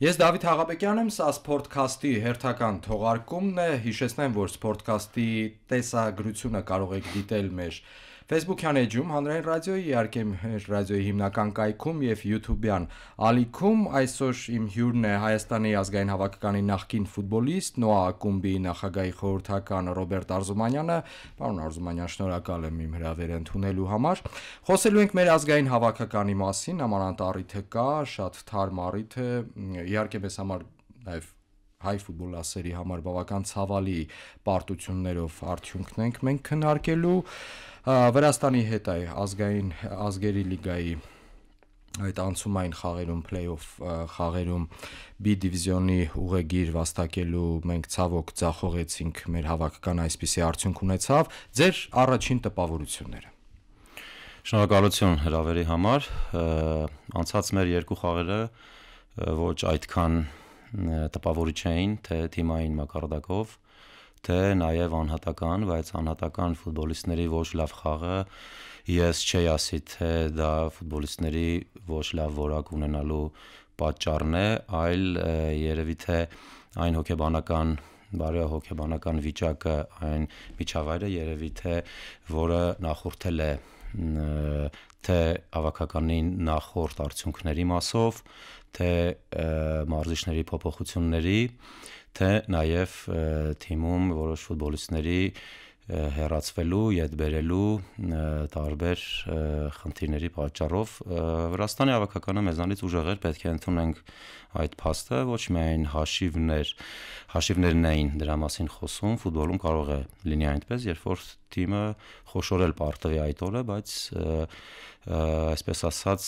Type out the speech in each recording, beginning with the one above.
Ես Դավիթ Հաղաբեկյանն եմ, սա Սփորթքասթի հերթական թողարկումն է, հիշեցնեմ, որ Սփորթքասթի տեսագրությունը կարող եք դիտել մեր Facebook-յան էջում, Հանրային ռադիոյի, իհարկե մեր ռադիոյի հիմնական կայքում եւ YouTube-յան ալիքում։ Այսօր իմ հյուրն է Հայաստանի ազգային հավաքականի նախկին ֆուտբոլիստ, ՆՈԱ ակումբի նախագահի խորհրդական Ռոբերտ Արզումանյանը։ Պարոն Արզումանյան, շնորհակալ եմ իմ հրավերը ընդունելու համար։ Խոսելու ենք մեր ազգային հավաքականի մասին, ամանանտ առիթը կա, շատ թարմ առիթ է, իհարկե մեզ համար նաեւ հայ ֆուտբոլասերի համար բավական ցավալի պարտություններով արդյունքն ենք մենք քննարկելու Վրաստանի հետ է ազգային ազգերի լիգայի այդ անցումային խաղերում play-off խաղերում B դիվիզիոնի ուղեգիր վաստակելու մենք ցավոք ձախողեցինք մեր հավաքական այսպիսի արդյունք ունեցավ ձեր առաջին տպավորությունները Շնորհակալություն հրավերի համար անցած մեր երկու խաղերը ոչ այդքան տպավորիչ էին թե թիմային մակարդակով թե նաև անհատական, բայց անհատական ֆուտբոլիստների ոչ լավ խաղը ես չի ասի թե դա ֆուտբոլիստների ոչ լավ որակ ունենալու պատճառն է, այլ երևի թե այն հոգեբանական վիճակը, այն միջավայրը երևի թե որը նախորդել է թե հավաքականի նախորդ արդյունքների մասով, թե մարզիչների փոփոխությունների, թե նաև թիմում որոշ ֆուտբոլիստների հեռացվելու, յետ բերելու տարբեր խնդիրների պատճառով Վրաստանի հավաքականը մեզանից ուժեղ էր, պետք է ընդունենք այդ փաստը, ոչ միայն հաշիվներն էին դրա մասին խոսում, ֆուտբոլում կարող է լինի այնպես, երբ որ թիմը խոշորել պարտվի այդ օրը, բայց այսպես ասած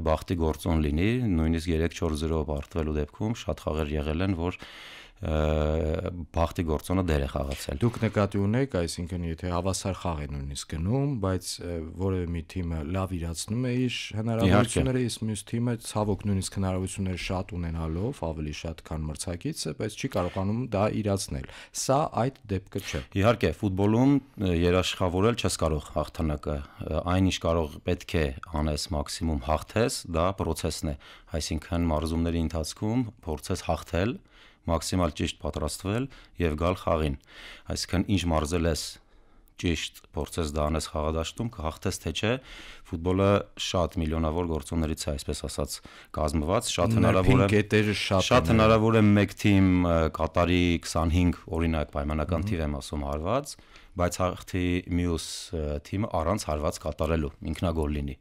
բախտի գործոն լինի, նույնիսկ 3-4-0 պարտվելու դեպքում շատ խաղեր եղել են, որ բախտի գործոնը դեր է խաղացել։ Դուք նկատի ունեք, այսինքն եթե հավասար խաղ է նույնիսկ գնում, բայց որևէ մի թիմը լավ իրացնում է իր հնարավորությունները, իսկ մյուս թիմը ցավոք նույնիսկ հնարավորությունները շատ ունենալով, ավելի շատ քան մրցակիցը, բայց չի կարողանում դա իրացնել։ Սա այդ դեպքը չէ։ Իհարկե, ֆուտբոլում երաշխավորել չես կարող հաղթանակը, այն ինչ կարող պետք է անես մաքսիմում հաղթես, դա process-ն է, այսինքն մարզումների ընթացքում փորձես հաղթել մաքսիմալ ճիշտ պատրաստվել եւ գալ խաղին այսինքն ինչ մարզել ես ճիշտ փորձես դա անես խաղադաշտում կհաղթես թե չէ ֆուտբոլը շատ միլիոնավոր գործոններից է այսպես ասած կազմված շատ հնարավոր է մեկ թիմ կատարի 25 օրինակ պայմանական թիվ եմ ասում հարված բայց հաղթի մյուս թիմը առանց հարված կատարելու ինքնագոլ լինի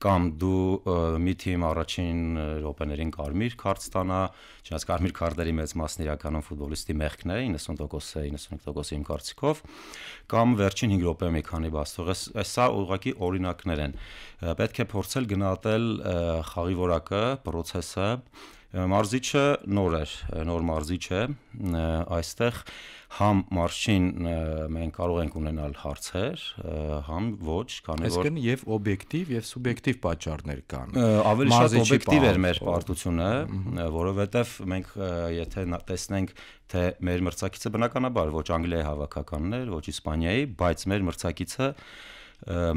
կամ դու մի թիմ առաջին րոպեներին կարմիր քարտ ստանա, չնայած կարմիր քարտերի մեծ մասն իրականում ֆուտբոլիստի մեղքն է, 90%-ը, 95%-ը իմ կարծիքով, կամ վերջին 5 րոպե մի քանի բաց թողես, սա ուղղակի օրինակներ են։ Պետք է փորձել գնահատել խաղի որակը, process-ը, մարզիչը նոր մարզիչ է, այստեղ համ մարզչին մենք կարող ենք ունենալ հարցեր, համ ոչ, քանի որ այսինքն եւ օբյեկտիվ եւ սուբյեկտիվ պատճառներ կան։ Ավելի շատ օբյեկտիվ էր մեր պարտությունը, որովհետեւ մենք եթե տեսնենք թե մեր մրցակիցը բնականաբար ոչ Անգլիայի հավաքականն էր, ոչ Իսպանիայի, բայց մեր մրցակիցը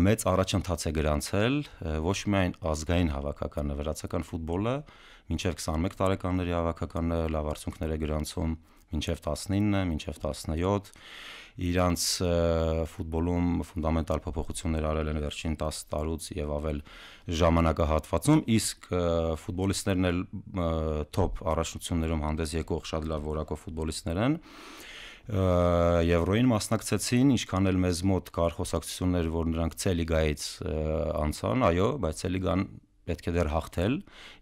մեծ առաջընթաց է գրանցել ոչ միայն ազգային հավաքականը, վրացական ֆուտբոլը մինչև 21 տարեկանների հավաքականը լավ արդյունքներ է գրանցում մինչև 19, մինչև 17 իրանց ֆուտբոլում ֆունդամենտալ փոփոխություններ արել են վերջին 10 տարուց եւ ավել ժամանակահատվածում, իսկ ֆուտբոլիստներն էլ top առաջնություններում հանդես եկող շատ լավ որակով ֆուտբոլիստներ են Եվրոյին մասնակցեցին, ինչքան էլ մեզ մոտ կար խոսակցություններ, որ նրանք C լիգայից անցան, այո, բայց C լիգան պետք է դեռ հաղթել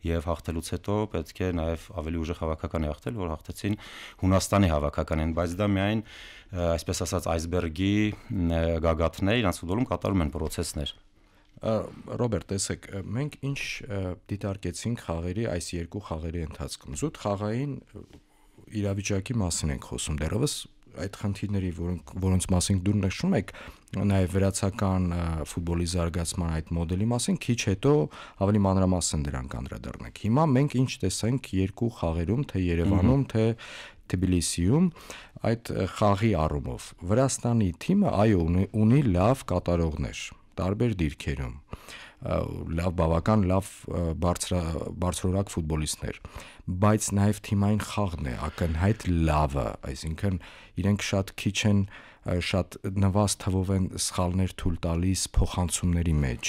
եւ հաղթելուց հետո պետք է նաեւ ավելի ուժեղ հավաքականի հաղթել, որ հաղթեցին Հունաստանի հավաքականին, բայց դա միայն այսպես ասած այսբերգի գագաթն է, իրանց ֆուտբոլում կատարում են process-ներ։ Ռոբերտ, տեսեք, մենք ինչ դիտարկեցինք խաղերի այս երկու խաղերի ընթացքում։ Զուտ խաղային իրավիճակի մասին ենք խոսում դեռևս այդ խնդիրների, որոնց մասին դուք նշում եք, նաև վրացական ֆուտբոլի զարգացման այդ մոդելի մասին, քիչ հետո ավելի մանրամասն դրանք անդրադառնանք։ Հիմա մենք ինչ տեսանք երկու խաղերում, թե Երևանում, թե Թբիլիսիում, այդ խաղի առումով։ Վրաստանի թիմը այո ունի լավ կատարողներ, տարբեր դիրքերում։ լավ բավական լավ բարձրորակ ֆուտբոլիստներ, բայց նաև թիմային խաղն է ակնհայտ լավը, այսինքն իրենք շատ քիչ են, շատ նվազ թվով են սխալներ թույլ տալիս փոխանցումների մեջ։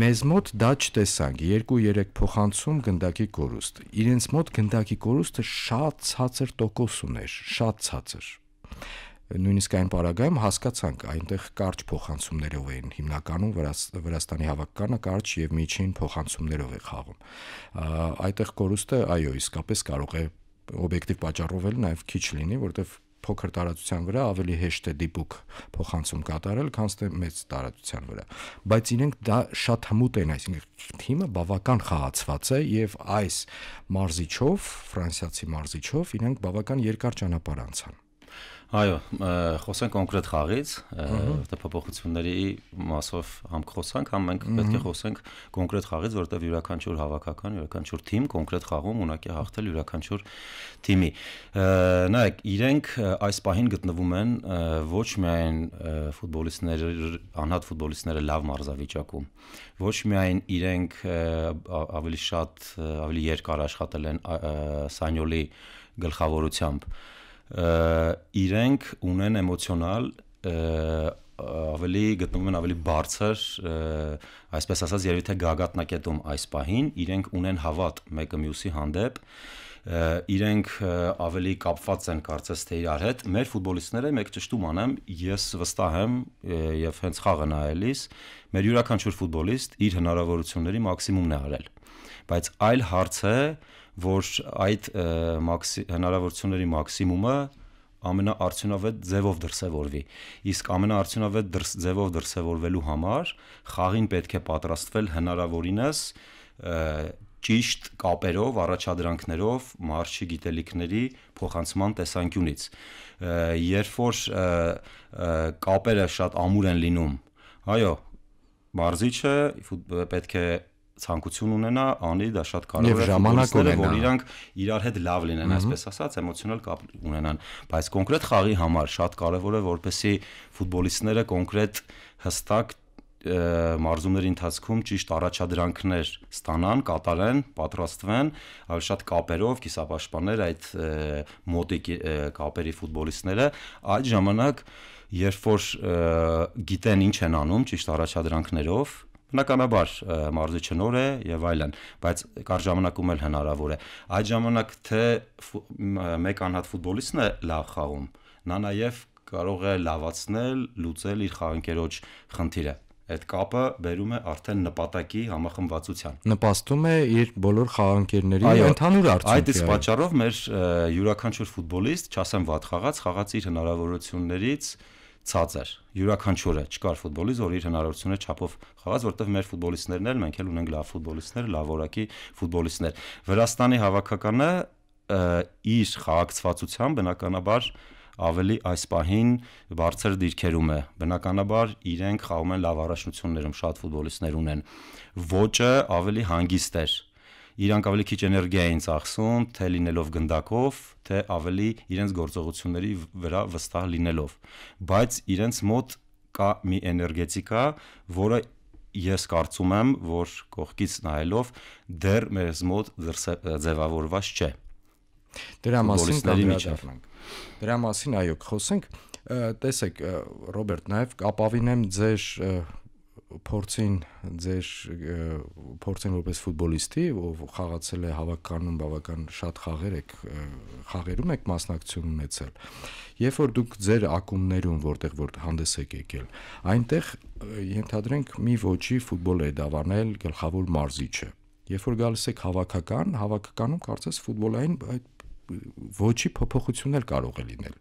Մեզ մոտ դա չտեսանք 2-3 փոխանցում գնդակի կորուստ, իրենց մոտ գնդակի կորուստը շատ ցածր տոկոս ուներ, շատ ցածր, նույնիսկ այն պարագայում հասկացանք այնտեղ կարճ փոխանցումներով էին հիմնականում Վրաստանի հավաքականը կարճ եւ միջին փոխանցումներով է խաղում, այդտեղ կորուստը այո իսկապես կարող է օբյեկտիվ պատճառով էլ նաեւ քիչ լինի, որտեղ փոքր տարածության վրա ավելի հեշտ է դիպուկ փոխանցում կատարել, քան թե մեծ տարածության վրա, բայց իրենք դա շատ հմուտ են, այսինքն թիմը բավական խաղացված է եւ այս մարզիչով, ֆրանսիացի մարզիչով իրենք բավական երկար ճանապարհ անցան։ Այո, խոսենք կոնկրետ խաղից, որտեղ փոփոխությունների մասով համ խոսանք, համ մենք պետք է խոսենք կոնկրետ խաղից, որտեղ յուրաքանչյուր հավաքական, յուրաքանչյուր թիմ կոնկրետ խաղում ունակ է հաղթել յուրաքանչյուր թիմի։ Նայեք, իրենք այս պահին գտնվում են ոչ միայն ֆուտբոլիստները, անհատ ֆուտբոլիստները լավ մարզավիճակում, ոչ միայն իրենք ավելի երկար աշխատել են Սանյոլի գլխավորությամբ, իրենք ունեն էմոցիոնալ գտնվում են ավելի բարձր, այսպես ասած, երևի թե գագաթնակետում այս պահին, իրենք ունեն հավատ մեկը մյուսի հանդեպ, իրենք ավելի կապված են կարծես թե իրար հետ, մեր ֆուտբոլիստները մեկ ճշտում անեմ, ես վստահ եմ եւ հենց խաղը նայելիս, մեր յուրաքանչյուր ֆուտբոլիստ իր հնարավորությունների մաքսիմումն է արել, բայց այլ հարց է, որ այդ հնարավորությունների մաքսիմումը ամենաարդյունավետ ձևով դրսևորվի, իսկ ամենաարդյունավետ ձևով դրսևորվելու համար խաղին պետք է պատրաստվել հնարավորինս ճիշտ կապերով, առաջադրանքներով, մարզչի գիտելիքների փոխանցման տեսանկյունից, երբ որ կապերը շատ ամուր են լինում, այո, մարզիչը պետք է ցանկություն ունենա, անի դա շատ կարևոր է ֆուտբոլիստները, որ իրանք իրար հետ լավ լինեն, այսպես ասած, էմոցիոնալ կապ ունենան, բայց կոնկրետ խաղի համար շատ կարևոր է, որպեսզի ֆուտբոլիստները կոնկրետ հստակ մարզումների ընթացքում ճիշտ առաջադրանքներ ստանան, կատարեն, պատրաստվեն, ավելի շատ կապերով, կիսապաշտպաններ այդ մոտիկ կապերի ֆուտբոլիստները, այդ ժամանակ, երբ որ գիտեն ինչ են անում ճիշտ առաջադրանքներով, բնականաբար մարզիչը նոր է եւ այլն, բայց կարճ ժամանակում էլ հնարավոր է։ Այդ ժամանակ թե մեկ անհատ ֆուտբոլիստն է լավ խաղում, նա նաեւ կարող է լավացնել, լուծել իր խաղընկերոջ խնդիրը։ Այդ կապը բերում է արդեն նպատակի համախմբվածության։ Նպաստում է իր բոլոր խաղանկերների ընդհանուր արդյունքի։ Այդ իսկ պատճառով մեր յուրաքանչյուր ֆուտբոլիստ, չասեմ վատ խաղաց իր հնարավորություններից ցածր։ Յուրաքանչյուրը չկար ֆուտբոլիստ, որ իր հնարավորությունները չափով խաղաց, որտեղ մեր ֆուտբոլիստներն էլ մենք էլ ունենք լավ ֆուտբոլիստներ, լավ որակի ֆուտբոլիստներ։ Վրաստանի հավաքականը իր խաղացվածությամբ բնականաբար ավելի այս պահին բարձր դիրքերում է։ Բնականաբար իրենք խաղում են լավ առաջնություններում, շատ ֆուտբոլիստներ ունեն։ Ոճը ավելի հանգիստ էր։ Իրանք ավելի քիչ էներգիա էին ծախսում, թե լինելով գնդակով, թե ավելի իրենց գործողությունների վրա վստահ լինելով։ Բայց իրենց մոտ կա մի էներգետիկա, որը ես կարծում եմ, որ կողքից նայելով դեռ մեզ մոտ ձևավորված չէ։ Դրա մասին կանդրադառնանք։ Դրա մասին այո խոսենք։ Տեսեք, Ռոբերտ, նաև կապավինեմ ձեր փորձին որպես ֆուտբոլիստի, ով խաղացել է հավաքականում բավական շատ խաղերում եք մասնակցություն ունեցել։ Երբ որ դուք ձեր ակումբներում, որտեղ հանդես եք եկել, այնտեղ ենթադրենք մի ոճի ֆուտբոլ է դավանել գլխավոր մարզիչը։ Երբ որ գալիս եք հավաքականում կարծես ֆուտբոլային ոճի փոփոխություններ կարող է լինել։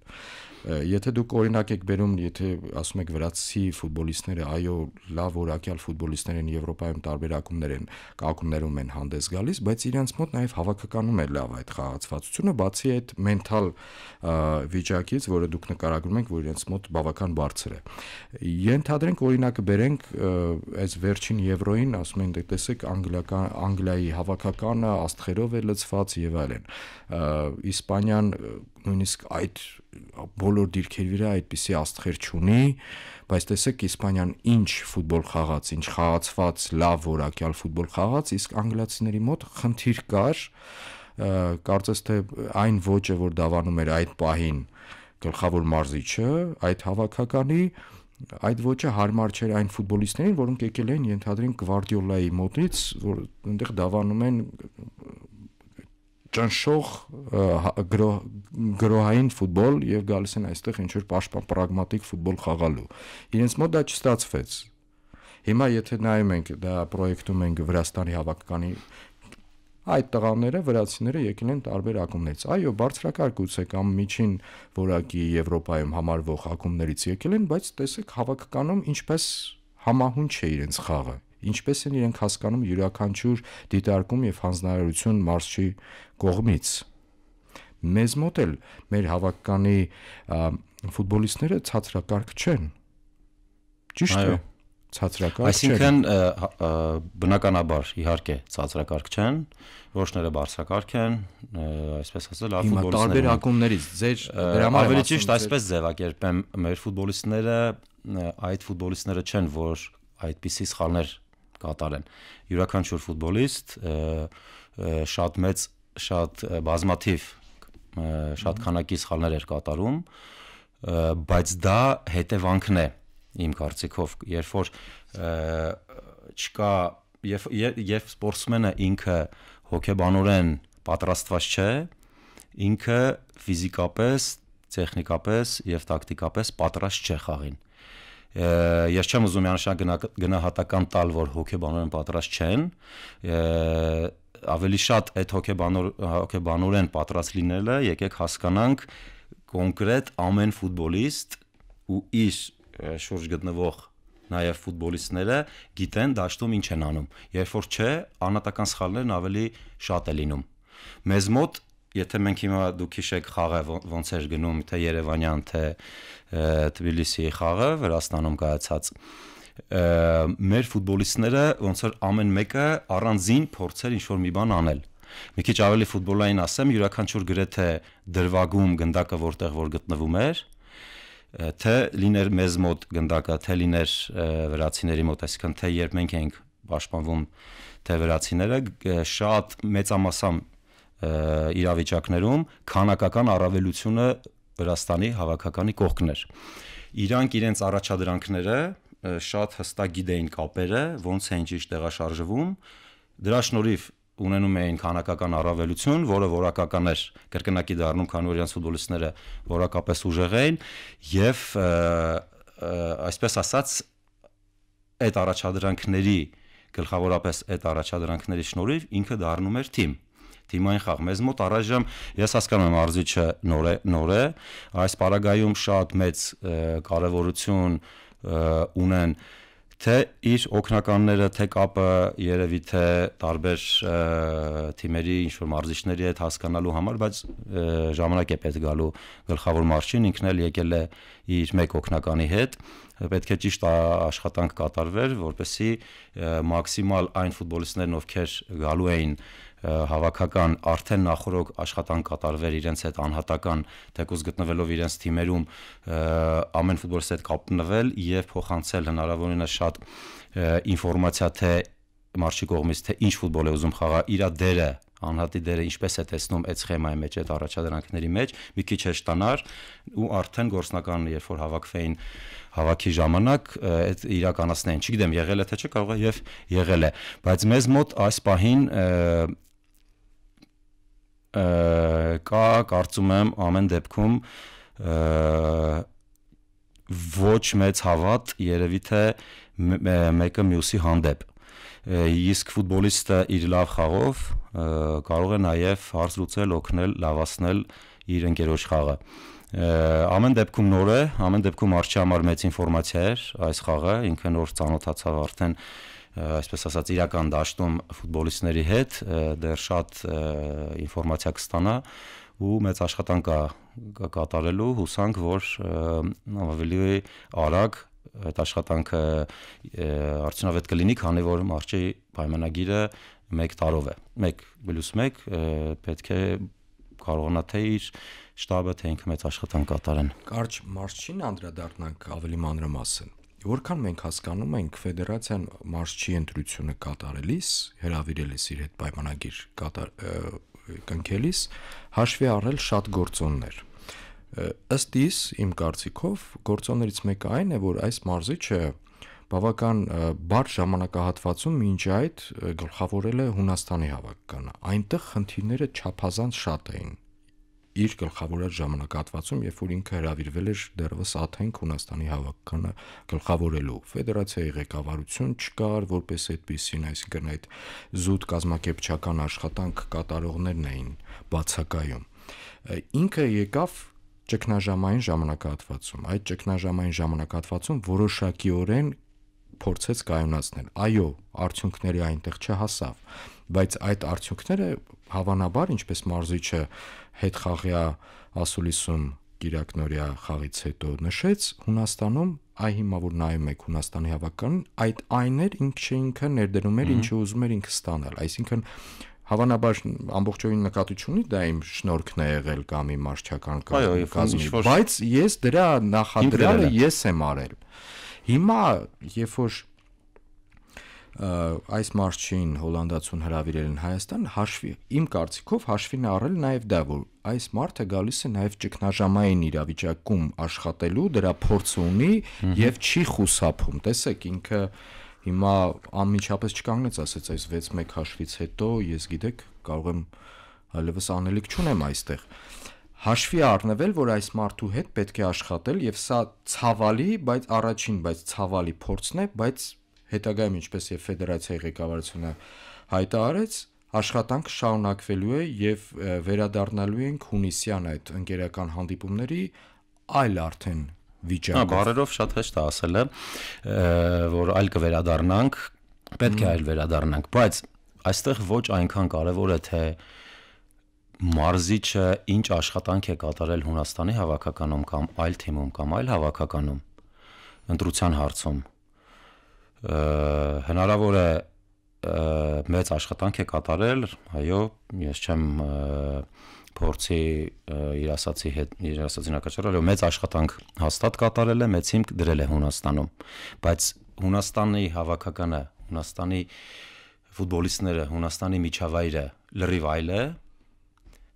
Եթե դուք օրինակ եք բերում, եթե ասում եք վրացի ֆուտբոլիստները, այո, լավ որակյալ ֆուտբոլիստներ են, Եվրոպայում տարբեր ակումբներում են հանդես գալիս, բայց իրենց մոտ նաև հավաքականում է լավ այդ խաղացվածությունը, բացի այդ մենթալ վիճակից, որը դուք նկարագրում եք, որ իրենց մոտ բավական բարձր է։ Ենթադրենք օրինակը բերենք այս վերջին Եվրոյին, ասում են, տեսեք Անգլիայի հավաքականը աստղերով է լցված եւ այլն։ Իսպանիան նույնիսկ այդ բոլոր դիրքերի վրա այդպիսի աստղեր չունի, բայց տեսեք Իսպանիան ինչ ֆուտբոլ խաղաց, ինչ խաղացված, լավ որակյալ ֆուտբոլ խաղաց, իսկ անգլիացիների մոտ խնդիր կար, կարծես թե այն ոճը, որ դավանում էր այդ պահին գլխավոր մարզիչը, այդ հավաքականի, այդ ոճը հարմար չէր այն ֆուտբոլիստներին, որոնք եկել էին ենթադրենք Գվարդիոլայի մոտից, որ այնտեղ դավանում են ճնշող գրոհային ֆուտբոլ եւ գալիս են այստեղ ինչ որ պրագմատիկ ֆուտբոլ խաղալու։ Իրենց մոտ դա չստացվեց։ Հիմա եթե նայում ենք դա պրոյեկտում ենք Վրաստանի հավաքականի այդ տղաները վրացիները եկել են տարբեր ակումբներից։ Այո, բարձրակարգուց է կամ միջին որակի Եվրոպայում համարվող ակումբներից եկել են, բայց տեսեք հավաքականում ինչպես համահունչ է իրենց խաղը։ Ինչպես են իրենք հասկանում յուրաքանչյուր դիտարկում եւ հանձնարարություն մարզչի կողմից։ Մեզ մոտ էլ մեր հավաքականի ֆուտբոլիստները ցածրակարգ չեն։ Ճիշտ է։ Ցածրակարգ չեն։ Այսինքն բնականաբար իհարկե ցածրակարգ չեն, որոշները բարձրակարգ են, այսպես ասել, լավ ֆուտբոլիստներ։ Հիմա տարբեր ակումբներից ձեր դրա ավելի ճիշտ այսպես ձևակերպեմ, մեր ֆուտբոլիստները այդ ֆուտբոլիստները չեն, որ այդպիսի սխալներ կատարեն։ Յուրաքանչյուր ֆուտբոլիստ շատ մեծ, շատ բազմաթիվ, շատ քանակի սխալներ էր կատարում, բայց դա հետևանքն է իմ կարծիքով, երբ որ չկա եւ սպորտսմենը ինքը հոգեբանորեն պատրաստված չէ, ինքը ֆիզիկապես, տեխնիկապես եւ տակտիկապես պատրաստ չէ խաղին։ Ես չեմ ուզում միանշանակ գնահատական տալ, որ հոգեբանորեն պատրաստ չեն, ավելի շատ այդ հոգեբանորեն պատրաստ լինելը, եկեք հասկանանք կոնկրետ ամեն ֆուտբոլիստ ու իր շուրջ գտնվող նաև ֆուտբոլիստները գիտեն դաշտում ինչ են անում, երբ որ չէ, անհատական սխալներն ավելի շատ է լինում։ Մեզ մոտ, եթե մենք հիմա դուք հիշեք խաղը ոնց էր գնում, թե Երևանյան, թե Թբիլիսիի խաղը Վրաստանում կայացած, մեր ֆուտբոլիստները ոնց որ ամեն մեկը առանձին փորձեր ինչ-որ մի բան անել։ Մի քիչ ավելի ֆուտբոլային ասեմ, յուրաքանչյուր գրեթե դրվագում գնդակը որտեղ որ գտնվում էր, թե լիներ մեզ մոտ գնդակը, թե լիներ վրացիների մոտ, այսինքն թե երբ մենք ենք պաշտպանվում, թե վրացիները շատ մեծամասամբ իրավիճակներում քանակական առավելությունը Վրաստանի հավաքականի կողքն էր։ Իրանք իրենց առաջադրանքները շատ հստակ գիտեին կապերը, ոնց էին ճիշտ տեղաշարժվում, դրա շնորհիվ ունենում էին քանակական առավելություն, որը որակական էր կրկնակի դառնում, քանի որ իրենց ֆուտբոլիստները որակապես ուժեղ էին եւ այսպես ասած այդ առաջադրանքների գլխավորապես այդ առաջադրանքների շնորհիվ ինքը դառնում էր թիմային խաղ։ Մեզ մոտ առայժմ ես հասկանում եմ մարզիչը նոր է, այս պարագայում շատ մեծ կարևորություն ունեն թե իր օգնականները, թե կապը երևի թե տարբեր թիմերի ինչ-որ մարզիչների հետ հասկանալու համար, բայց ժամանակ է պետք գալու գլխավոր մարզչին, ինքն էլ եկել է իր մեկ օգնականի հետ, պետք է ճիշտ աշխատանք կատարվեր, որպեսզի մաքսիմալ այն ֆուտբոլիստներն, ովքեր գալու էին հավաքական արդեն նախորդ աշխատանք կատարվեր իրենց հետ անհատական թեկուզ գտնվելով իրենց թիմերում ամեն ֆուտբոլիստ հետ կապնվել եւ փոխանցել հնարավորինս շատ ինֆորմացիա թե մարզչի կողմից թե ինչ ֆուտբոլ է ուզում խաղալ, իր դերը, անհատի դերը ինչպես է տեսնում այդ սխեմայի մեջ, այդ առաջադրանքների մեջ, մի քիչ հեշտանար ու արդեն գործնական երբ որ հավաքվեին հավաքի ժամանակ այդ իրականացնեն, չգիտեմ եղել է թե չէ, կարող է եւ եղել է, բայց մեզ մոտ այս պահին կա կարծում եմ ամեն դեպքում ոչ մեծ հավատ երևի թե մեկը մյուսի հանդեպ իսկ ֆուտբոլիստը իր լավ խաղով կարող է նաև հարց լուծել, օգնել, լավացնել իր ընկերոջ խաղը ամեն դեպքում նոր է, ամեն դեպքում արժի համար մեծ ինֆորմացիա էր այս խաղը, ինքը նոր ծանոթացավ արդեն այսպես ասած իրական դաշտում ֆուտբոլիստների հետ դեռ շատ ինֆորմացիա կստանա ու մեծ աշխատանք կա կատարելու հուսանք որ ավելի արագ այդ աշխատանքը արդյունավետ կլինի քանի որ մարզչի պայմանագիրը 1 տարով է 1+1 պետք է կարողանա թե իր շտաբը, թե ինքը մեծ աշխատանք կատարեն։ Կարճ մարզչին անդրադառնանք ավելի մանրամասն։ Որքան մենք հասկանում ենք, ֆեդերացիան մարզչի ընտրությունը կատարելիս, հրավիրելիս իր հետ պայմանագիր կնքելիս, հաշվի առել շատ գործոններ։ Ըստ իս, իմ կարծիքով, գործոններից մեկը այն է, որ այս մարզիչը բավական բարդ ժամանակահատվածում մինչ այդ գլխավորել է Հունաստանի հավաքականը։ Այնտեղ խնդիրները չափազանց շատ էին։ Իր գլխավորած ժամանակահատվածում, երբ որ ինքը հրավիրվել էր դեռևս Աթենք Հունաստանի հավաքականը գլխավորելու, ֆեդերացիայի ղեկավարություն չկար, որպես այդպեսին, այսինքն այդ զուտ կազմակերպչական աշխատանք կատարողներն էին բացակայում։ Ինքը եկավ ճգնաժամային ժամանակահատվածում։ Այդ ճգնաժամային ժամանակահատվածում որոշակիորեն փորձեց կայունացնել։ Այո, արդյունքների այնտեղ չհասավ, բայց այդ արդյունքները հավանաբար, ինչպես մարզիչը հետխաղյա ասուլիսում Կիրակնորյա խաղից հետո նշեց, Հունաստանում, այ հիմա որ նայում եք Հունաստանի հավաքականին, այդ այն էր, ինքը ներդրում էր, ինչը ուզում էր ինքը ստանալ, այսինքն հավանաբար ամբողջովին նկատի չունի դա իմ շնորհքն է եղել կամ իմ մարզչական կազմի, բայց ես դրա նախադրյալը ես եմ արել։ Հիմա, երբ որ այս մարզչին հոլանդացուն հրավիրել են Հայաստան, իմ կարծիքով հաշվին առել նաև դա, որ այս մարդը գալիս է նաև ճգնաժամային իրավիճակում աշխատելու, դրա փորձը ունի եւ չի խուսափում։ Տեսեք, ինքը հիմա անմիջապես չկանգնեց, ասեց այս 6-1 հաշվից հետո ես գիտեք կարող եմ այլևս անելիք չունեմ այստեղ։ Հաշվի առնվել, որ այս մարդու հետ պետք է աշխատել եւ սա ցավալի, բայց ցավալի փորձն է, բայց հետագայում ինչպես եւ ֆեդերացիայի ղեկավարությունը հայտարարեց, աշխատանքը շարունակվելու է եւ վերադառնալու ենք հունիսյան այդ ընկերական հանդիպումների այլ արդեն վիճակով։ Բարերով շատ հեշտ է ասելը, որ այլ կվերադառնանք, պետք է այլ վերադառնանք, բայց այստեղ ոչ այնքան կարևոր է թե մարզիչը ինչ աշխատանք է կատարել Հունաստանի հավաքականում կամ այլ թիմում կամ այլ հավաքականում ընտրության հարցում հնարավոր է մեծ աշխատանք է կատարել, այո, ես չեմ փորձի իր ասացի նակաչարել, մեծ աշխատանք հաստատ կատարել է, մեծ հիմք դրել է Հունաստանում, բայց Հունաստանի հավաքականը, Հունաստանի ֆուտբոլիստները, Հունաստանի միջավայրը լրիվ այլ է,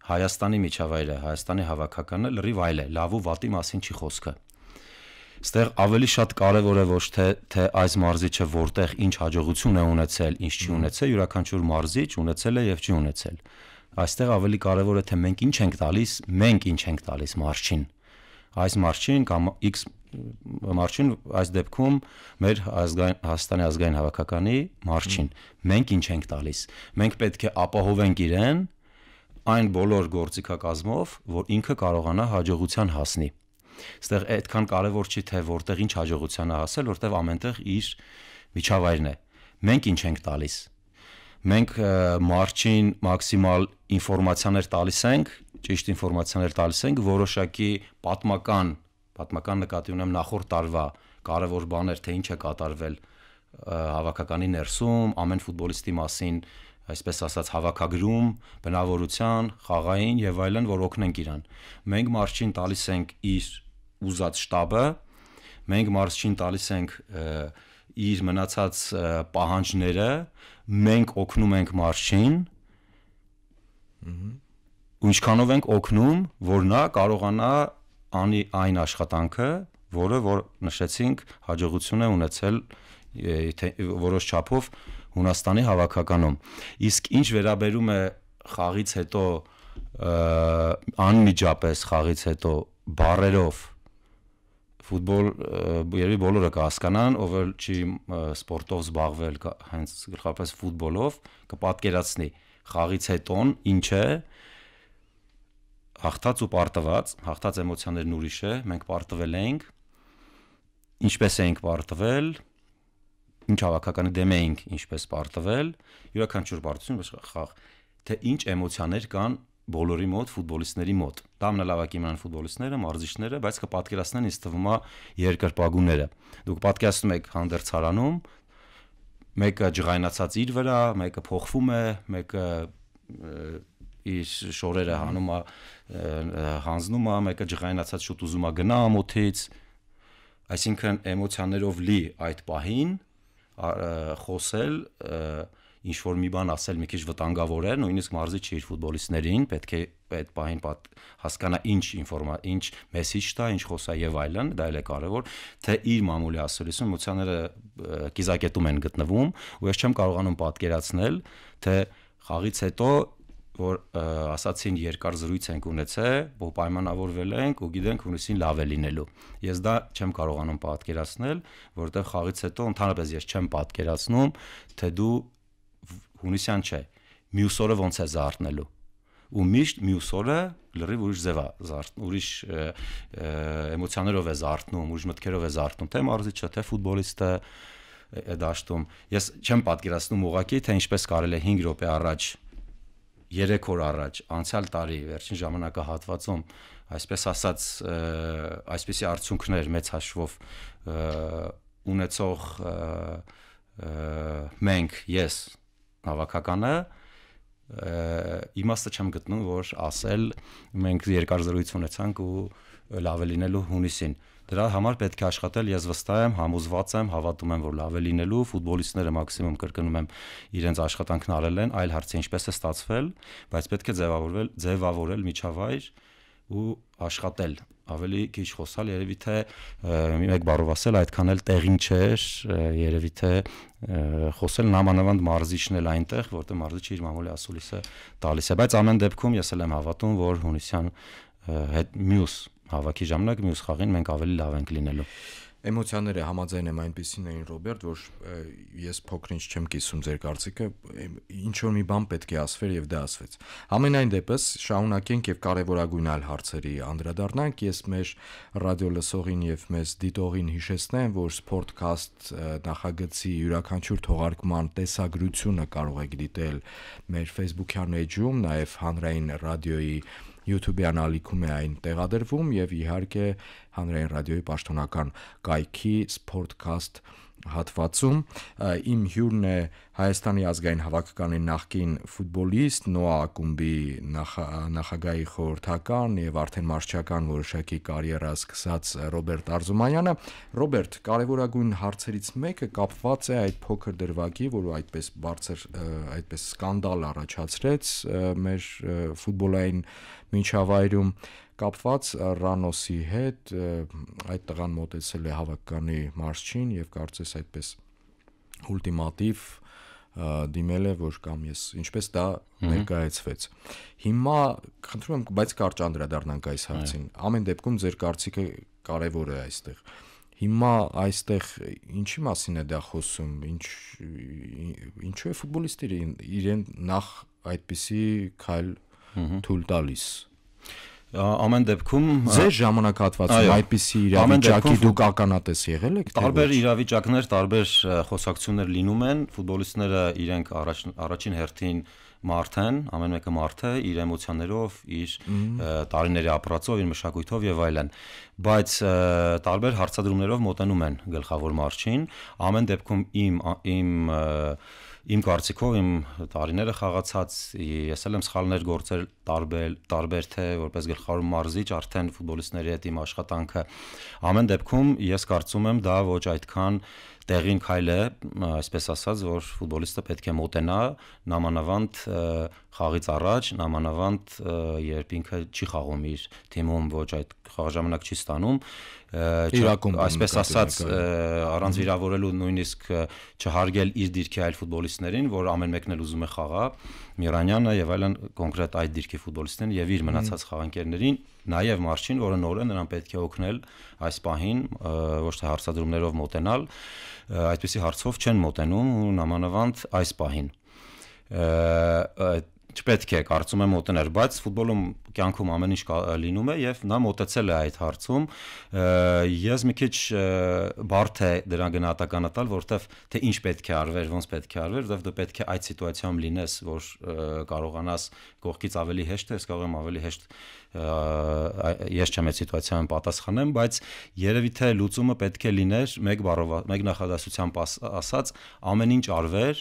Հայաստանի միջավայրը, Հայաստանի հավաքականը լրիվ այլ է, լավ ու վատի մասին չի խոսքը։ Ստեղ ավելի շատ կարևոր է ոչ թե այս մարզիչը որտեղ ինչ հաջողություն է ունեցել, ինչ չի ունեցել, յուրաքանչյուր մարզիչ ունեցել է եւ չի ունեցել։ Այստեղ ավելի կարևոր է թե մենք ինչ ենք տալիս մարզչին։ Այս մարզչին կամ X մարզչին, այս դեպքում մեր Հայաստանի ազգային հավաքականի մարզչին, մենք ինչ ենք տալիս։ Մենք պետք է ապահովենք իրեն այն բոլոր գործիքակազմով, որ ինքը կարողանա հաջողության հասնի։ Այստեղ այդքան կարևոր չի թե որտեղ ինչ հաջողության է հասել, որտեղ ամենտեղ իր միջավայրն է։ Մենք ինչ ենք տալիս։ Մենք մարզչին մաքսիմալ ինֆորմացիաներ տալիս ենք, ճիշտ ինֆորմացիաներ տալիս ենք, որոշակի պատմական նկատի ունեմ նախորդ տարվա կարևոր բաներ, թե ինչ է կատարվել հավաքականի ներսում, ամեն ֆուտբոլիստի մասին, այսպես ասած հավաքագրում, բնավորության, խաղային եւ այլն, որ օգնենք իրան։ Մենք մարզչին տալիս ենք իր ուզած շտաբը, մենք մարզչին տալիս ենք իր մնացած պահանջները, մենք օգնում ենք մարզչին, ու ինչքանով ենք օգնում, որ նա կարողանա անի այն աշխատանքը, որը որ նշեցինք, հաջողություն է ունեցել որոշ չափով Հունաստանի հավաքականում։ Իսկ ինչ վերաբերում է խաղից հետո անմիջապես խաղից հետո բառերով ֆուտբոլ երևի բոլորը կհասկանան, ով էլ չի սպորտով զբաղվել, հենց գլխավորապես ֆուտբոլով, կպատկերացնի խաղից հետոն ինչ է հաղթած ու պարտված, հաղթած էմոցիաներն ուրիշ է, մենք պարտվել ենք, ինչպես էինք պարտվել, ինչ հավաքականի դեմ էինք, ինչպես պարտվել, յուրաքանչյուր պարտություն խաղ, թե ինչ էմոցիաներ կան բոլորի մոտ, ֆուտբոլիստների մոտ։ Դա ամենալավակի իմանան ֆուտբոլիստները, մարզիչները, բայց կպատկերացնեն ինձ թվում է երկրպագուները։ Դուք պատկերացնում եք հանդերձարանում, մեկը ջղայնացած իր վրա, մեկը փոխվում է, մեկը իր շորերը հանում է, հանձնում է, մեկը ջղայնացած շուտ ուզում է գնա ամոթից, այսինքն էմոցիաներով լի այդ պահին խոսել, ինչ որ մի բան ասել մի քիչ վտանգավոր է, նույնիսկ մարզի չի իր ֆուտբոլիստներին, պետք է այդ պահին հասկանա ինչ մեսիջ տա, ինչ խոսա եւ այլն, դա էլ է կարեւոր, թե իր մամուլի ասելիսում էմոցիաները կիզակետում են գտնվում, ու ես չեմ կարողանում պատկերացնել, թե խաղից հետո որ ասացին երկար զրույց ենք ունեցել, որ պայմանավորվել ենք ու գիտենք հունիսին լավ է լինելու։ Ես դա չեմ կարողանում պատկերացնել, որովհետեւ խաղից հետո ընդհանրապես ես չեմ պատկերացնում, թե դու հունիսյան չէ, մյուս օրը ոնց է զարթնելու։ Ու միշտ մյուս օրը լրիվ ուրիշ ձև է զարթնում, ուրիշ էմոցիաներով է զարթնում, ուրիշ մտքերով է զարթնում, թե մարզիչը, թե ֆուտբոլիստը դաշտում։ Ես չեմ պատկերացնում ուղղակի, թե ինչպես կարելի է 5 րոպե առաջ 3 օր առաջ, անցյալ տարի վերջին ժամանակահատվածում, այսպես ասած, այսպիսի արդյունքներ մեծ հաշվով ունեցող մենք, ես հավաքականը իմաստը չեմ գտնում, որ ասել մենք երկար զրույց ունեցանք ու լավ է լինելու հունիսին։ Դրա համար պետք է աշխատել, ես վստահ եմ, համոզված եմ, հավատում եմ, որ լավ է լինելու, ֆուտբոլիստները մաքսիմում կրկնում եմ իրենց աշխատանքն արել են, այլ հարց է ինչպես է ստացվել, բայց պետք է ձևավորել միջավայր ու աշխատել, ավելի քիչ խոսալ, երևի թե մեկ բառով ասել, այդքան էլ տեղին չէր, երևի թե խոսել նամանավանդ մարզիչն էլ այնտեղ, որտեղ մարզիչը իր մամուլի ասուլիսը տալիս է, բայց ամեն դեպքում ես էլ եմ հավատում, որ հունիսյան հետ մյուս հավաքի ժամանակ մյուս խաղին մենք ավելի լավ ենք լինելու։ Էմոցիաները համաձայն եմ այնպեսին էին, Ռոբերտ, որ ես փոքր-ինչ չեմ կիսում ձեր կարծիքը, ինչ որ մի բան պետք է ասվեր եւ դա ասվեց։ Համենայն դեպս շարունակենք եւ կարեւորագույն այլ հարցերի անդրադառնանք։ Ես մեր ռադիո լսողին եւ մեզ դիտողին հիշեցնեմ, որ Sportcast նախագծի յուրաքանչյուր թողարկման տեսագրությունը կարող եք դիտել մեր Facebook-յան էջում, նաեւ հանրային ռադիոյի YouTube-յան ալիքում է այն տեղադրվում եւ իհարկե հանրային ռադիոյի պաշտոնական կայքի Sportcast հատվածում իմ հյուրն է Հայաստանի ազգային հավաքականի նախկին ֆուտբոլիստ, ՆՈԱ ակումբի նախագահի խորհրդական եւ արդեն մարզչական որոշակի կարիերա սկսած Ռոբերտ Արզումանյանը։ Ռոբերտ, կարևորագույն հարցերից մեկը կապված է այդ փոքր դրվագի, որը այդպես բարձր, այդպես սկանդալ առաջացրեց մեր ֆուտբոլային միջավայրում, կապված Ռանոսի հետ, այդ տղան մոտեցել է հավաքականի մարզչին եւ կարծես այդպես ուլտիմատիվ դիմել է, որ կամ ես ինչպես դա ներկայացվեց։ Հիմա խնդրում եմ, բայց կարճ անդրադառնանք այս հարցին։ Ամեն դեպքում ձեր կարծիքը կարևոր է այստեղ։ Հիմա այստեղ ինչի մասին է դա խոսում, ինչու է ֆուտբոլիստները իրեն նախ այդպիսի քայլ թույլ տալիս։ Ամեն դեպքում ձեր ժամանակահատվածում այդպիսի իրավիճակի դուք ականատես եղել եք, թե տարբեր իրավիճակներ, տարբեր խոսակցություններ լինում են, ֆուտբոլիստները իրենք առաջին հերթին մարդ են, ամեն մեկը մարդ է, իր էմոցիաներով, իր տարիների ապրածով, իր մշակույթով եւ այլն, բայց տարբեր հարցադրումներով մոտենում են գլխավոր մարզչին, ամեն դեպքում իմ կարծիքով, իմ տարիները խաղացած, ես էլ եմ սխալներ գործել տարբեր թե որպես գլխավոր մարզիչ, արդեն ֆուտբոլիստների հետ իմ աշխատանքը, ամեն դեպքում ես կարծում եմ դա ոչ այդքան տեղին քայլ է, այսպես ասած, որ ֆուտբոլիստը պետք է մոտենա նամանավանդ խաղից առաջ, նամանավանդ երբ ինքը չի խաղում իր թիմում, ոչ այդ խաղաժամանակ չի ստանում, այսպես ասած, առանց վիրավորելու նույնիսկ չհարգել իր դիրքի այլ ֆուտբոլիստներին, որ ամեն մեկն էլ ուզում է խաղա, Միրանյանը եւ այլն կոնկրետ այդ դիրքի ֆուտբոլիստներին եւ իր մնացած խաղանկերներին, նաեւ մարզչին, որը նոր է, նրան պետք է օգնել այս պահին, ոչ թե հարցադրումներով մոտենալ, այդպիսի հարցով չեն մոտենում ու նամանավանդ այս պահին։ Չպետք է կարծում եմ մոտեներ, բայց ֆուտբոլում կյանքում ամեն ինչ լինում է եւ նա մոտեցել է այդ հարցում։ Ես մի քիչ բարդ է դրան գնահատականատալ, որովհետեւ թե ինչ պետք է արվեր, ոնց պետք է արվեր, որովհետեւ դու պետք է այդ սիտուացիայում լինես, որ կարողանաս կողքից ավելի հեշտ է, ես կարող եմ ավելի հեշտ ես չեմ այդ սիտուացիայում պատասխանեմ, բայց երևի թե լուծումը պետք է լիներ մեկ բառով, մեկ նախադասությամբ ասած, ամեն ինչ արվեր,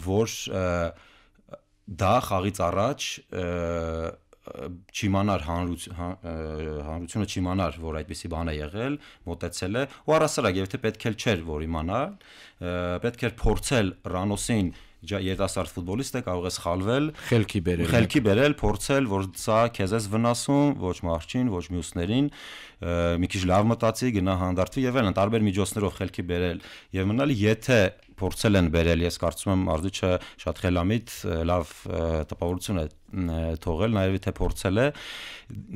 որ դա խաղից առաջ չիմանար հանրությունը չիմանար, որ այդպիսի բան է եղել, մոտեցել է ու առասարակ եթե պետք էլ չէր, որ իմանար, պետք էր փորձել Ռանոսին երիտասարդ ֆուտբոլիստ է, կարող է սխալվել, խելքի բերել, փորձել, որ սա քեզ է վնասում, ոչ մարջին, ոչ մյուսներին, մի քիչ լավ մտածի, գնա հանդարտվի եւ այլն, տարբեր միջոցներով խելքի բերել եւ մնալ, եթե փորձել են բերել, ես կարծում եմ Արզուչը շատ խելամիտ, լավ տպավորություն է թողել, նաև եթե փորձել է,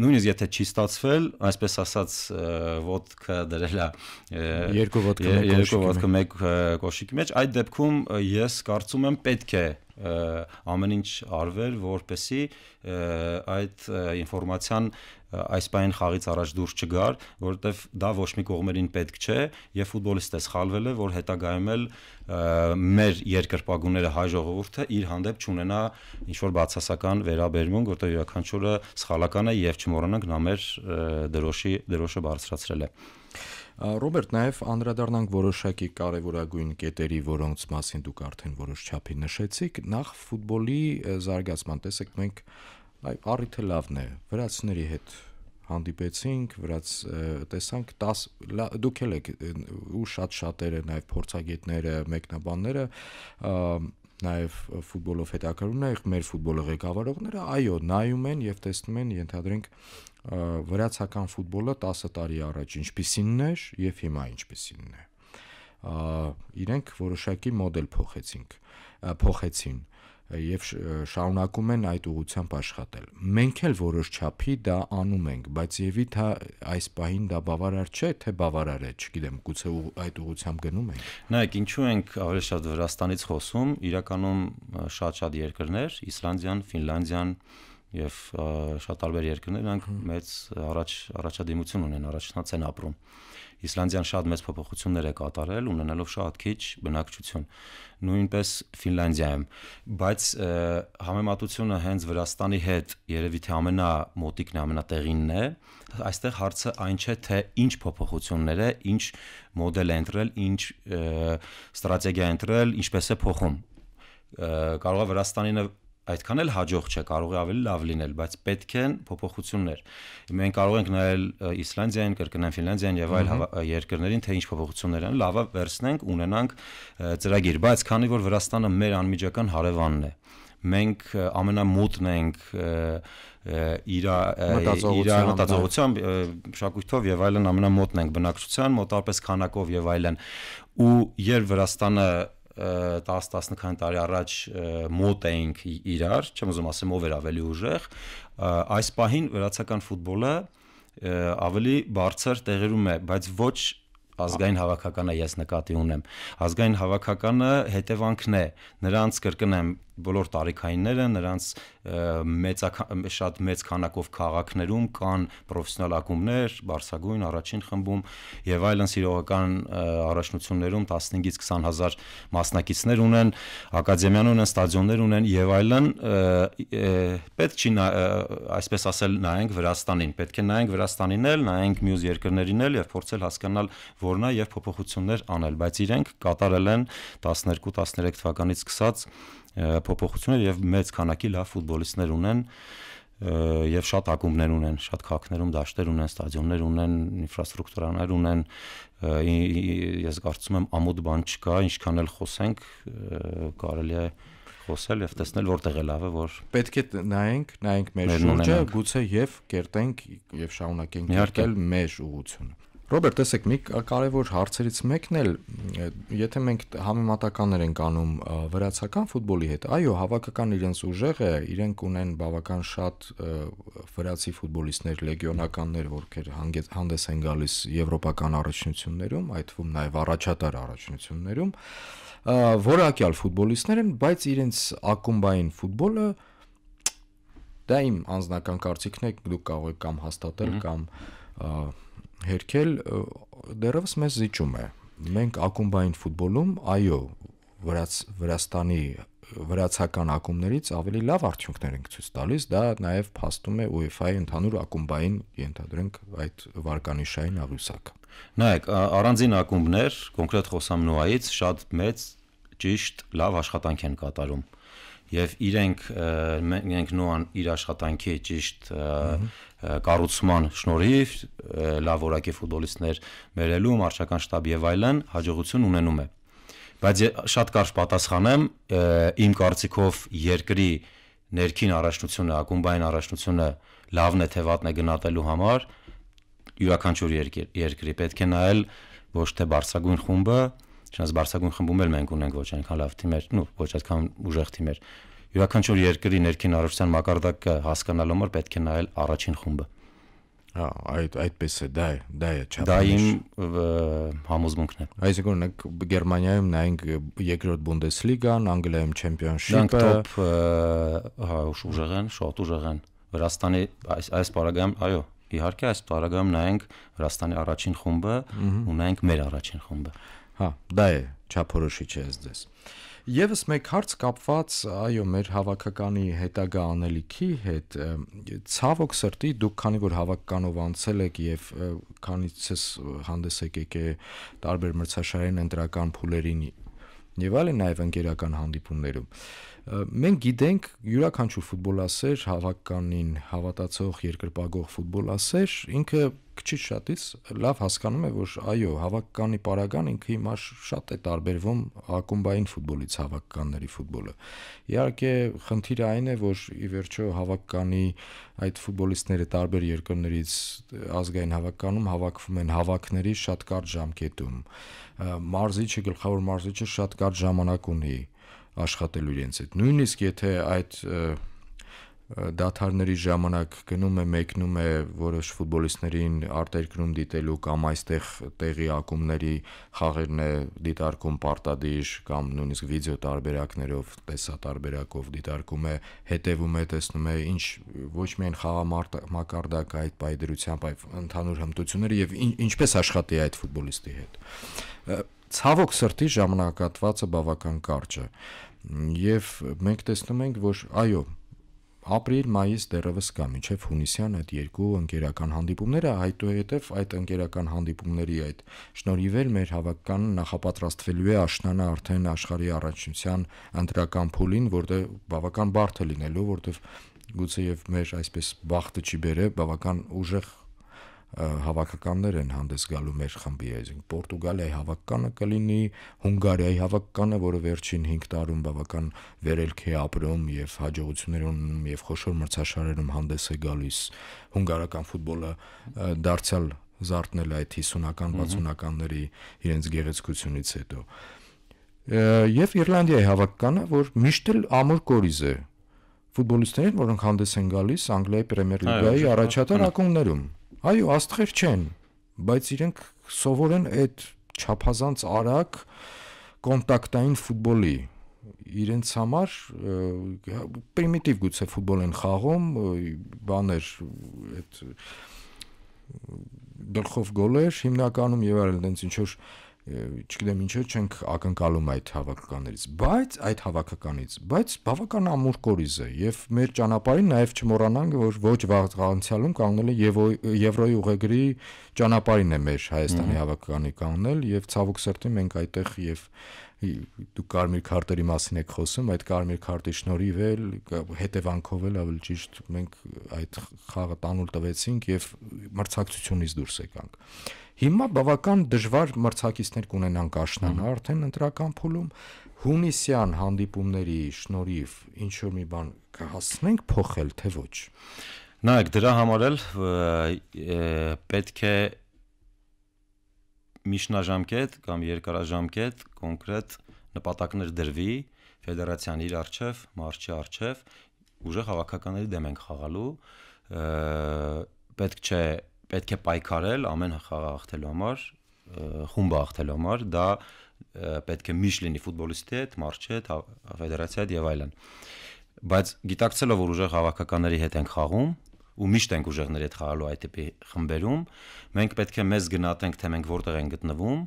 նույնիսկ եթե չի ստացվել, այսպես ասած, ոդկա դրել է երկու ոդկա մեկ կոշիկի մեջ, այդ դեպքում ես կարծում եմ պետք է ամեն ինչ արվեր, որպեսզի այդ ինֆորմացիան այս պահին խաղից առաջ դուրս չգար, որովհետև դա ոչ մի կողմերին պետք չէ, եւ ֆուտբոլիստը սխալվել է, որ հետագայում էլ մեր երկրպագուները հայ ժողովուրդը իր հանդեպ չունենա ինչ որ բացասական վերաբերմունք, որտեղ յուրաքանչյուրը սխալական է եւ չմոռանանք նա մեր դրոշը բարձրացրել է։ Ռոբերտ, նաև անդրադառնանք որոշակի կարևորագույն կետերի, որոնց մասին դուք արդեն որոշ չափի նշեցիք, նախ ֆուտբոլի զարգացման, տեսեք, մենք առիթը լավն է, վրացիների հետ հանդիպեցինք, տեսանք 10 դուք էլ եք ու շատերը, նաև փորձագետները, մեկնաբանները, նաև ֆուտբոլով հետաքրքրումներ, մեր ֆուտբոլը ղեկավարողները, այո, նայում են եւ տեսնում են, ենթադրենք վրացական ֆուտբոլը 10 տարի առաջ ինչպիսին էր եւ հիմա ինչպիսին է։ Իրենք որոշակի մոդել փոխեցին եւ շարունակում են այդ ուղղությամբ աշխատել։ Մենք էլ որոշ չափի դա անում ենք, բայց եւի թե այս պահին դա բավարար չէ, թե բավարար է, չգիտեմ, գուցե այդ ուղղությամբ գնում ենք։ Նայեք, ինչու ենք ավելի շատ Վրաստանից խոսում, իրականում շատ երկրներ, Իսլանդիան, Ֆինլանդիան եւ շատ տարբեր երկրներ նրանք մեծ առաջադիմություն ունեն, առաջնաց են ապրում։ Իսլանդիան շատ մեծ փոփոխություններ է կատարել, ունենալով շատ քիչ բնակչություն, նույնպես Ֆինլանդիայում, բայց համեմատությունը հենց Վրաստանի հետ երևի թե ամենամոտիկն է, ամենատեղինն է, այստեղ հարցը այն չէ, թե ինչ փոփոխություններ է, ինչ մոդել է ընտրել, ինչ ստրատեգիա է ընտրել, ինչպես է փոխում։ Կարող է Վրաստանինը այդքան էլ հաջող չէ, կարող է ավելի լավ լինել, բայց պետք են փոփոխություններ։ Մենք կարող ենք նայել Իսլանդիային, կրկնեմ Ֆինլանդիային եւ այլ երկրներին, թե ինչ փոփոխություններ են, լավը վերցնենք, ունենանք ծրագիր, բայց քանի որ Վրաստանը մեր անմիջական հարևանն է, մենք ամենամուտն ենք իր մտածողությամբ, մշակույթով եւ այլն ամենամոտն ենք բնակչության, մոտավորապես քանակով եւ այլն, ու երբ Վրաստանը 10-15 տարի առաջ մոտ էինք իրար, չեմ ուզում ասեմ ով էր ավելի ուժեղ, այս պահին վրացական ֆուտբոլը ավելի բարձր տեղերում է, բայց ոչ ազգային հավաքականը ես նկատի ունեմ։ Ազգային հավաքականը հետևանքն է, նրանց կրկնեմ բոլոր տարիքայինները, նրանց շատ մեծ քանակով քաղաքներում կան պրոֆեսիոնալ ակումբներ, բարձրագույն առաջին խմբում եւ այլն սիրողական առաջնություններում 15-ից 20 հազար մասնակիցներ ունեն, ակադեմիան ունեն, ստադիոններ ունեն եւ այլն, պետք չի այսպես ասել նայենք Վրաստանին, պետք է նայենք Վրաստանին էլ, նայենք մյուս երկրներին էլ եւ փորձել հասկանալ որն է եւ փոփոխություններ անել, բայց իրենք կատարել են 12-13 թվականից սկսած փոփոխություններ եւ մեծ քանակի լավ ֆուտբոլիստներ ունեն եւ շատ ակումբներ ունեն, շատ քաղաքներում դաշտեր ունեն, ստադիոններ ունեն, ինֆրաստրուկտուրաներ ունեն, ես կարծում եմ ամոթ բան չկա, ինչքան էլ խոսենք, կարելի է խոսել եւ տեսնել որտեղ է լավը, որ պետք է նայենք մեր շուրջը, գուցե եւ կերտենք եւ շարունակենք կերտել մեր ուղղությունը։ Ռոբերտ, տեսեք, մի կարևոր հարցերից մեկն էլ, եթե մենք համեմատականներ ենք անում վրացական ֆուտբոլի հետ, այո, հավաքական իրենց ուժեղ է, իրենք ունեն բավական շատ վրացի ֆուտբոլիստներ, լեգիոնականներ, որքեր հանդես են գալիս եվրոպական առաջնություններում, այդ թվում նաև առաջատար առաջնություններում, որակյալ ֆուտբոլիստներ են, բայց իրենց ակումբային ֆուտբոլը, դա իմ անձնական կարծիքն է, դուք կարող եք կամ հաստատել, կամ հերքել, դեռևս մեզ զիջում է։ Մենք ակումբային ֆուտբոլում, այո, վրացական ակումբներից ավելի լավ արդյունքներ ենք ցույց տալիս, դա նաև փաստում է UEFA-ի ընդհանուր ակումբային, ենթադրենք, այդ վարկանիշային աղյուսակը։ Նայեք, առանձին ակումբներ, կոնկրետ խոսամ Նոայից, շատ մեծ, ճիշտ, լավ աշխատանք են կատարում։ եւ մենք նոան իր աշխատանքի ճիշտ կառուցման շնորհիվ լավ որակի ֆուտբոլիստներ բերելու, մարշական շտաբ եւ այլն հաջողություն ունենում է։ Բայց շատ կարճ պատասխանեմ, իմ կարծիքով երկրի ներքին առաջնությունը, ակումբային առաջնությունը լավն է թե վատն է գնահատելու համար յուրաքանչյուր երկրի պետք է նայել ոչ թե բարձրագույն խումբը, չնայած բարձրագույն խմբում էլ մենք ունենք ոչ այնքան լավ թիմեր, ոչ այդքան ուժեղ թիմեր։ Յուրաքանչյուր երկրի ներքին առողջության մակարդակը հասկանալու համար պետք է նայել առաջին խումբը։ Այդպես է, դա է չափանիշ։ Դա իմ համոզմունքն է։ Այսինքն օրինակ Գերմանիայում նայենք երկրորդ Բունդեսլիգան, Անգլիայում Չեմպիոնշիպը, դրանք top ուժեղ են, շատ ուժեղ են։ Վրաստանի այս պարագայում, այո, իհարկե այս պարագայում նայենք Վրաստանի առաջին խումբը, ու նայենք մեր առաջին խումբը։ Դա է չափորոշիչը ձեզ։ Եվս մեկ հարց կապված այո մեր հավաքականի հետագա անելիքի հետ, ցավոք սրտի դուք քանի որ հավաքականով անցել եք եւ քանիցս հանդես եկեք տարբեր մրցաշարային ընտրական փուլերին եւ այլն նաեւ ընկերական հանդիպումներում, մենք գիտենք յուրաքանչյուր ֆուտբոլասեր, հավաքականին հավատացող երկրպագող ֆուտբոլասեր ինքը քիչ շատից լավ հասկանում է, որ այո, հավաքականի պարագան ինքը հիմա շատ է տարբերվում ակումբային ֆուտբոլից հավաքականների ֆուտբոլը։ Իհարկե, խնդիրը այն է, որ ի վերջո հավաքականի այդ ֆուտբոլիստները տարբեր երկրներից ազգային հավաքականում հավաքվում են հավաքների շատ կարճ ժամկետում։ Մարզիչը, գլխավոր մարզիչը շատ կարճ ժամանակ ունի աշխատելու իրենց հետ։ Նույնիսկ եթե այդ դաթարների ժամանակ գնում է, մեկնում է որոշ ֆուտբոլիստներին արտերկրում դիտելու կամ այստեղ տեղի ակումբների խաղերն է դիտարկում պարտադիր կամ նույնիսկ վիդեո տարբերակներով, տեսատարբերակով դիտարկում է, հետևում է, տեսնում է ինչ ոչ միայն խաղամակարդակ այդ պայդրությամբ, այլ ընդհանուր հմտությունները եւ ինչպես աշխատի այդ ֆուտբոլիստի հետ։ Ցավոք սրտի ժամանակահատվածը բավական կարճ է եւ մենք տեսնում ենք, որ այո ապրիլ, մայիս դեռևս կա, մինչև հունիսյան այդ երկու ընկերական հանդիպումները, այդուհետև այդ ընկերական հանդիպումների այդ շնորհիվ էլ մեր հավաքականը նախապատրաստվելու է աշնանը արդեն աշխարհի առաջնության ընտրական փուլին, որտեղ բավական բարդ է լինելու, որտեղ գուցեև մեր այսպես բախտը չի բերե, բավական ուժեղ հավաքականներ են հանդես գալու մեր խմբի, այսինքն Պորտուգալիայի հավաքականը կլինի, Հունգարիայի հավաքականը, որը վերջին 5 տարում բավական վերելք է ապրում եւ հաջողություններ ունենում եւ խոշոր մրցաշարերում հանդես է գալիս։ Հունգարական ֆուտբոլը դարձյալ զարթնել այդ 50-ական, 60-ականների իրենց գեղեցկությունից հետո։ Եվ Իռլանդիայի հավաքականը, որ միշտ էլ ամուր կորիզ է ֆուտբոլիստներին, որոնք հանդես են գալիս Անգլիայի Պրեմիեր լիգայի առաջատար ակումբներում։ Այո, աստղեր չեն, բայց իրենք սովոր են այդ չափազանց արագ կոնտակտային ֆուտբոլի իրենց համար պրիմիտիվ գուցե ֆուտբոլ են խաղում, բաներ այդ գլխով գոլեր հիմնականում եւ այլն այնց ինչ որ չգիտեմ ինչու չենք ակնկալում այդ հավաքականներից, բայց բավական ամուր կորիզ է եւ մեր ճանապարհին նաեւ չմոռանանք, որ ոչ վաղ անցյալում կանգնել է Եվրոյի ուղեգրի ճանապարհին է մեր Հայաստանի հավաքականի կանգնել եւ ցավոք սրտի մենք այդտեղ եւ դու կարմիր քարտերի մասին եք խոսում, այդ կարմիր քարտի շնորհիվ էլ հետևանքով էլ ավելի ճիշտ մենք այդ խաղը տանուլ տվեցինք եւ մրցակցությունից դուրս եկանք։ Հիմա բավական դժվար մրցակիցներ կունենանք աշնանը արդեն ընտրական փուլում, հունիսյան հանդիպումների շնորհիվ ինչ որ մի բան կհասնենք փոխել թե ոչ։ Նայեք, դրա համար էլ պետք է միջնաժամկետ կամ երկարաժամկետ կոնկրետ նպատակներ դրվի ֆեդերացիան իր արչև, մարզչի արչև, ուժեղ հավաքականների դեմ ենք խաղալու, պետք է պայքարել ամեն խաղ հաղթելու համար, խումբը հաղթելու համար, դա պետք է միշտ լինի ֆուտբոլիստի հետ, մարզչի հետ, ֆեդերացիայի հետ եւ այլն։ Բայց գիտակցելով, որ ուժեղ հավաքականների հետ ենք խաղում, ու միշտ ենք ուժեղների հետ խաղալու այդ տիպի խմբերում, մենք պետք է մեզ գնահատենք, թե մենք որտեղ ենք գտնվում,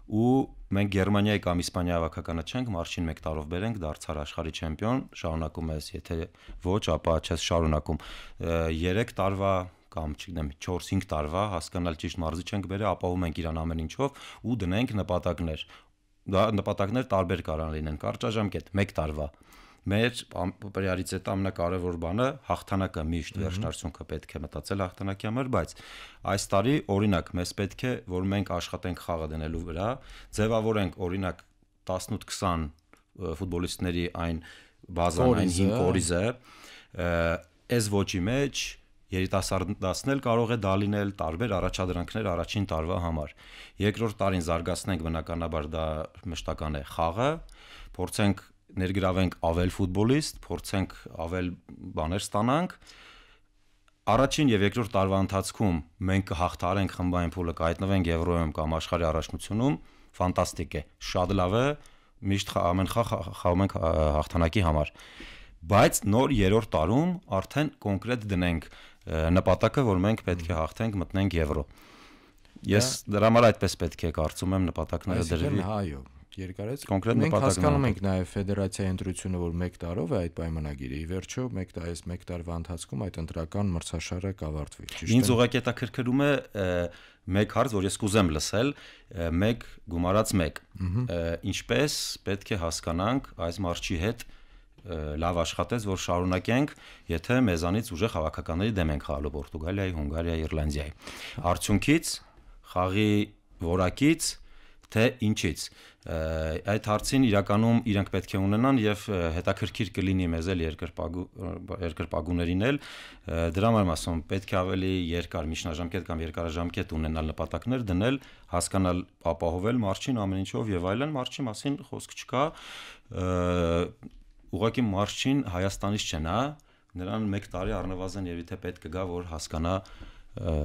ու մենք Գերմանիայի կամ Իսպանիայի հավաքականը չենք, մարզչին 1 տարով բերենք, դարձար աշխարհի չեմպիոն, շարունակում ես, եթե ոչ, ապա չես շարունակում։ 3 տարվա կամ չգիտեմ 4-5 տարվա հասկանալ ճիշտ մարզիչ ենք բերել, ապահովում ենք իրան ամեն ինչով ու դնենք նպատակներ։ Դա նպատակներ տարբեր կարող լինեն, կարճաժամկետ 1 տարվա, Մեր պրիորիտետը ամենակարևոր բանը հաղթանակը միշտ վերջնարդյունքը պետք է մտածել հաղթանակի համար, բայց այս տարի օրինակ մեզ պետք է որ մենք աշխատենք խաղը դնելու վրա, ձևավորենք օրինակ 18-20 ֆուտբոլիստների այն բազան, այն 5 կորիզը, այս ոճի մեջ երիտասարդացն էլ կարող է դա լինել տարբեր առաջադրանքներ առաջին տարվա համար։ Երկրորդ տարին զարգացնենք բնականաբար դա մշտական է խաղը, փորձենք ներգրավենք ավել ֆուտբոլիստ, փորձենք ավել բաներ ստանանք։ Առաջին եւ երկրորդ տարվա ընթացքում մենք կհաղթարենք խմբային փուլը, կհայտնվենք Եվրոյում կամ աշխարհի առաջնությունում, ֆանտաստիկ է, շատ լավ է, միշտ ամեն խաղ խաղում ենք հաղթանակի համար։ Բայց նոր երրորդ տարում արդեն կոնկրետ դնենք նպատակը, որ մենք պետք է հաղթենք, մտնենք Եվրո։ Ես դրա համար այդպես պետք է կարծում եմ նպատակները դրվի։ Այո, երկարեց։ Կոնկրետ Մենք նպատակ հասկանում ենք նաև ֆեդերացիայի ընտրությունը, որ 1 տարով է այդ պայմանագիրը։ Ի վերջո 1 տարվա ընթացքում այդ ընտրական մրցաշարը կավարտվի։ Ինձ ուղղակի հետաքրքրում է մեկ հարց, որ ես կուզեմ լսել, 1 գումարած 1։ Ինչպես պետք է հասկանանք այս մարզչի հետ լավ աշխատեց, որ շարունակենք, եթե մեզանից ուժեղ հավաքականների դեմ ենք խաղալու Պորտուգալիայի, Հունգարիայի, Իռլանդիայի։ Արդյունքից, խաղի որակից, թե ինչից։ Այդ հարցին իրականում իրենք պետք է ունենան եւ հետաքրքիր կլինի մեզ էլ երկրպագուներին էլ դրա համար ասում պետք է ավելի երկար միջնաժամկետ կամ երկարաժամկետ ունենալ նպատակներ դնել, հասկանալ, ապահովել մարզչին ամեն ինչով եւ այլն, մարզչի մասին խոսք չկա։ Ուղղակի մարզչին Հայաստանից չեն, հա, նրան 1 տարի առնվազն եւ եթե պետք կգա, որ հասկանա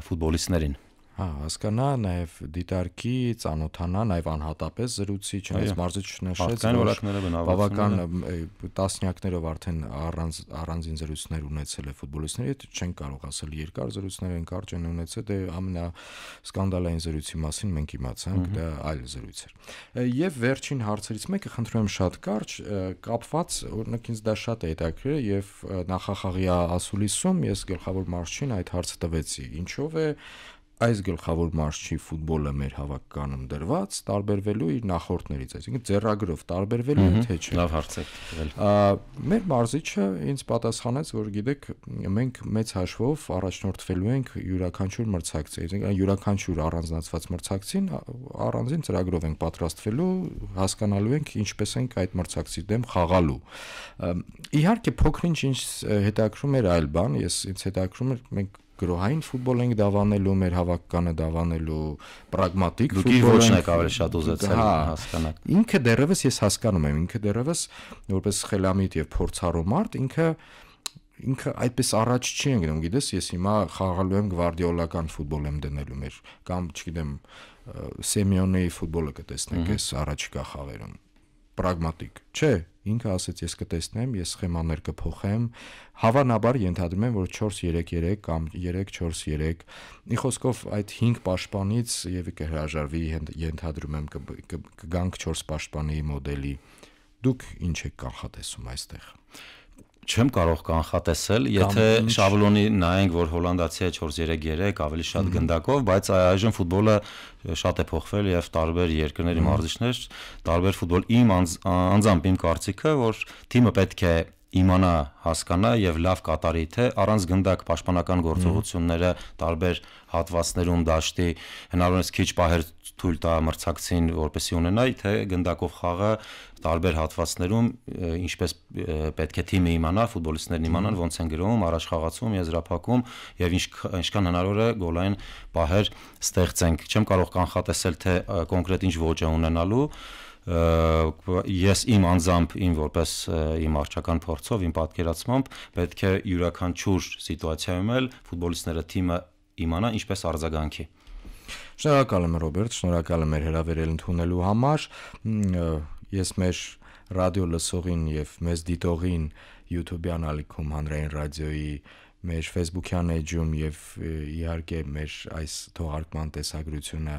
ֆուտբոլիստներին։ Հա, հասկանա, նաև դիտարկի, ծանոթանա, նաև անհատապես զրուցի, չնայած մարզիչը նշեց, որ բավական տասնյակներով արդեն առանձին զրույցներ ունեցել է ֆուտբոլիստների հետ, չեն կարող ասել երկար զրույցներ են կարճ են ունեցել, դե ամենասկանդալային զրույցի մասին մենք իմացանք, դա այլ զրույց էր։ Եվ վերջին հարցերից մեկը խնդրում եմ շատ կարճ, կապված, օրինակ ինձ դա շատ է հետաքրքրել եւ նախախաղի ասուլիսում ես գլխավոր մարզչին այդ հարցը տվեցի, ինչով է այս գլխավոր մարզչի ֆուտբոլը մեր հավաքականում դրված տարբերվելու իր նախորդներից, այսինքն ձեռագրով տարբերվելու է թե չէ։ Լավ հարց է։ Մեր մարզիչը ինձ պատասխանեց, որ գիտեք, մենք մեծ հաշվով առաջնորդվելու ենք յուրաքանչյուր մրցակցի, այսինքն յուրաքանչյուր առանձնացված մրցակցին առանձին ծրագրով ենք պատրաստվելու, հասկանալու ենք ինչպես ենք այդ մրցակցի դեմ խաղալու։ Իհարկե փոքրինչ ինչ հետաքրում էր այլ բան, ինձ հետաքրում էր մենք գրոհային ֆուտբոլ ենք դավանելու, մեր հավաքականը դավանելու, պրագմատիկ ֆուտբոլ ոչ եք ավելի շատ ուզեցել հասկանալ։ Ինքը դեռևս ես հասկանում եմ, ինքը դեռևս որպես խելամիտ եւ փորձառու մարդ, ինքը այդպես առաջ չի ընկնում, գիտես, ես հիմա խաղալու եմ գվարդիոլական ֆուտբոլ եմ դնելու մեր կամ չգիտեմ Սեմիոնեի ֆուտբոլը կտեսնենք այս առաջիկա խաղերում։ Պրագմատիկ, չէ, ինքը ասեց ես կտեսնեմ, ես սխեմաներ կփոխեմ, հավանաբար ենթադրում եմ, որ 4-3-3 կամ 3-4-3, ի խոսքով այդ 5 պաշտպանից եւ կհրաժարվի, ենթադրում եմ կգանք 4 պաշտպանի մոդելի։ Դուք ինչ եք կանխատեսում այստեղ։ Չեմ կարող կանխատեսել, եթե շաբլոնի նայենք, որ հոլանդացի է 4-3-3 ավելի շատ գնդակով, բայց այժմ ֆուտբոլը շատ է փոխվել եւ տարբեր երկրների մարզիչներ տարբեր ֆուտբոլ իմ անձամբ իմ կարծիքը, որ թիմը պետք է իմանա, հասկանա եւ լավ կատարի, թե առանց գնդակ պաշտպանական գործողությունները տարբեր հատվածներում դաշտի հնարավորինս քիչ պահեր թույլ տա մրցակցին, որպեսզի ունենա, թե գնդակով խաղը տարբեր հատվածներում ինչպես պետք է թիմը իմանա, ֆուտբոլիստներն իմանան ոնց են գրովում, առաջխաղացում, եզրափակում եւ ինչքան հնարավոր է գոլային պահեր ստեղծենք։ Չեմ կարող կանխատեսել, թե կոնկրետ ինչ ոճ է ունենալու։ Ես իմ անձամբ իմ որպես իմ արչական փորձով, իմ պատկերացմամբ պետք է յուրաքանչյուր սիտուացիայում էլ ֆուտբոլիստները թիմը իմանա ինչպես արձագանքի։ Շնորհակալ եմ Ռոբերտ, շնորհակալ եմ մեր հրավերել ընդունելու համար։ Ես մեր ռադիո լսողին եւ մեզ դիտողին YouTube-յան ալիքում հանրային ռադիոյի մեր Facebook-յան էջում եւ իհարկե մեր այս թողարկման տեսագրությունը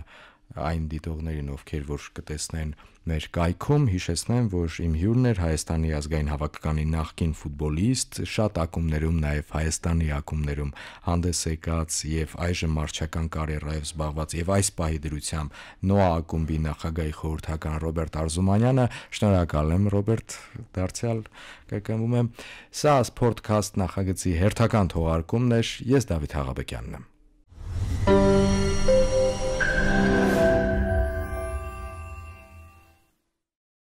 այն դիտողներին, ովքեր որ կտեսնեն մեր կայքում, հիշեցնեմ, որ իմ հյուրն էր Հայաստանի ազգային հավաքականի նախկին ֆուտբոլիստ, շատ ակումբներում, նաև Հայաստանի ակումբներում հանդես եկած եւ այժմ մարզչական կարիերայով զբաղված եւ այս պահի դրությամբ Նոա ակումբի նախագահի խորհրդական Ռոբերտ Արզումանյանը։ Շնորհակալ եմ, Ռոբերտ, դարձյալ կրկնվում եմ։ Սա Sportcast նախագծի հերթական թողարկումն էր։ Ես Դավիթ Հաղաբեկյանն եմ։